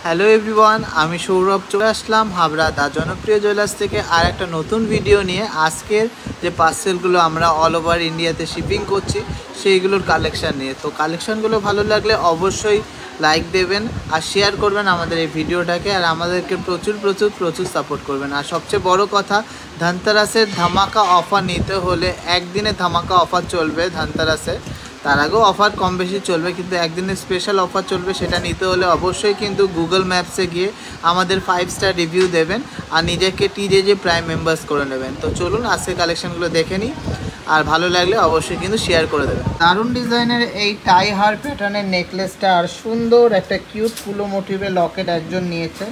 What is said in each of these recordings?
Hello everyone, আমি সৌরভ চলে আসলাম হাবড়া দা জনপ্রিয় জুয়েলার্স থেকে আর একটা নতুন ভিডিও নিয়ে। আজকের যে পার্সেলগুলো আমরা অল ওভার ইন্ডিয়াতে শিপিং করছি সেইগুলোর কালেকশান নিয়ে। তো কালেকশানগুলো ভালো লাগলে অবশ্যই লাইক দেবেন আর শেয়ার করবেন আমাদের এই ভিডিওটাকে, আর আমাদেরকে প্রচুর প্রচুর প্রচুর সাপোর্ট করবেন। আর সবচেয়ে বড় কথা, ধনতেরাসের ধামাকা অফার নিতে হলে একদিনে ধামাকা অফার চলবে ধনতেরাসে, তার আগেও অফার কম বেশি চলবে, কিন্তু একদিনের স্পেশাল অফার চলবে। সেটা নিতে হলে অবশ্যই কিন্তু গুগল ম্যাপসে গিয়ে আমাদের 5 স্টার রিভিউ দেবেন আর নিজেকে টিজেজে প্রাইম মেম্বার্স করে নেবেন। তো চলুন আজকে কালেকশানগুলো দেখে নিই, আর ভালো লাগলে অবশ্যই কিন্তু শেয়ার করে দেবেন। দারুণ ডিজাইনের এই টাই হার প্যাটার্নের নেকলেসটা আর সুন্দর একটা কিউট ফুলো মোটিভের লকেট একজন নিয়েছে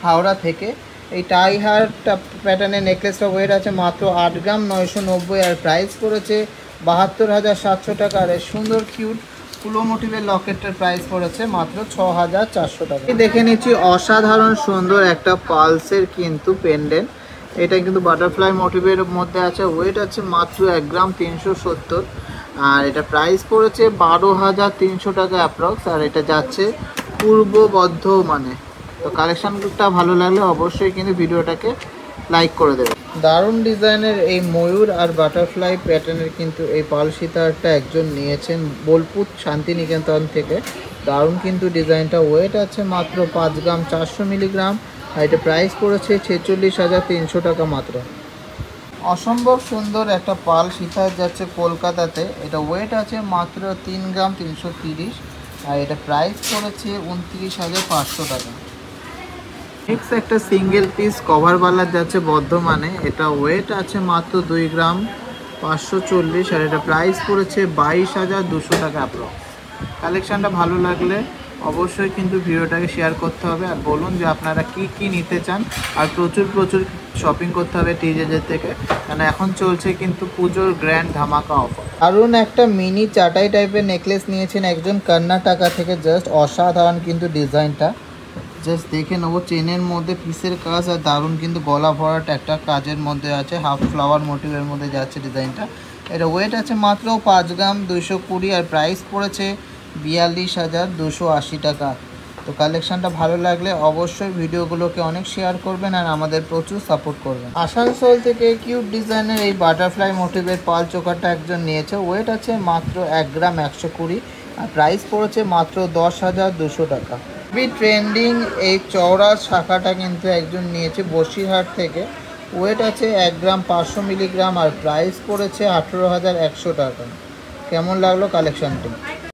হাওড়া থেকে। এই টাই হারটা প্যাটার্নের নেকলেসটা ওয়েট আছে মাত্র 8 গ্রাম 990, আর প্রাইস পড়েছে 72,700 টাকা। আর সুন্দর কিউট ফুলো মোটিভের লকেটটার প্রাইস পড়েছে মাত্র 6,400 টাকা। দেখে নিচ্ছি অসাধারণ সুন্দর একটা পালসের কিন্তু পেন্ডেন্ট, এটা কিন্তু বাটারফ্লাই মোটিভের মধ্যে আছে। ওয়েট আছে মাত্র 1 গ্রাম 370, আর এটা প্রাইস পড়েছে 12,300 টাকা অ্যাপ্রক্স, আর এটা যাচ্ছে পূর্ব বর্ধমানে। তো কালেকশানটা ভালো লাগলে অবশ্যই কিন্তু ভিডিওটাকে লাইক করে দেবে। দারুণ ডিজাইনের এই ময়ূর আর বাটারফ্লাই প্যাটার্নের কিন্তু এই পাল সীতাহারটা একজন নিয়েছেন বোলপুর শান্তিনিকেতন থেকে। দারুণ কিন্তু ডিজাইনটা। ওয়েট আছে মাত্র 5 গ্রাম 400 মিলিগ্রাম, আর এটা প্রাইস পড়েছে 46,300 টাকা মাত্র। অসম্ভব সুন্দর একটা পাল সীতাহার যাচ্ছে কলকাতাতে, এটা ওয়েট আছে মাত্র 3 গ্রাম 330, আর এটা প্রাইস পড়েছে 29,500 টাকা। নেক্সট একটা সিঙ্গেল পিস কভার বালার যাচ্ছে বর্ধমানে, এটা ওয়েট আছে মাত্র 2 গ্রাম 540, আর এটা প্রাইস পড়েছে 22,200 টাকা অ্যাপ্রক্স। কালেকশানটা ভালো লাগলে অবশ্যই কিন্তু ভিডিওটাকে শেয়ার করতে হবে, আর বলুন যে আপনারা কি নিতে চান, আর প্রচুর প্রচুর শপিং করতে হবে টিজেজের থেকে, কারণ এখন চলছে কিন্তু পুজোর গ্র্যান্ড ধামাকা অফার। দারুণ একটা মিনি চাটাই টাইপের নেকলেস নিয়েছেন একজন কর্ণাটকা থেকে। জাস্ট অসাধারণ কিন্তু ডিজাইনটা, জাস্ট দেখে নেবো। চেনের মধ্যে পিসের কাজ আর দারুণ কিন্তু গলা ভরাট একটা কাজের মধ্যে আছে, হাফ ফ্লাওয়ার মোটিভের মধ্যে যাচ্ছে ডিজাইনটা। এটা ওয়েট আছে মাত্র 5 গ্রাম 220, আর প্রাইস পড়েছে 42,280 টাকা। তো কালেকশানটা ভালো লাগলে অবশ্যই ভিডিওগুলোকে অনেক শেয়ার করবেন আর আমাদের প্রচুর সাপোর্ট করবেন। আসানসোল থেকে কিউট ডিজাইনের এই বাটারফ্লাই মোটিভের পাল চোকারটা একজন নিয়েছে। ওয়েট আছে মাত্র 1 গ্রাম 120, আর প্রাইস পড়েছে মাত্র 10,200 টাকা। ট্রেন্ডিং এই চওড়া শাখাটা কিন্তু একজন নিয়েছে বসিরহাট থেকে। ওয়েট আছে 1 গ্রাম 500 মিলিগ্রাম, আর প্রাইস পড়েছে 18,100 টাকা। কেমন লাগলো কালেকশানটি?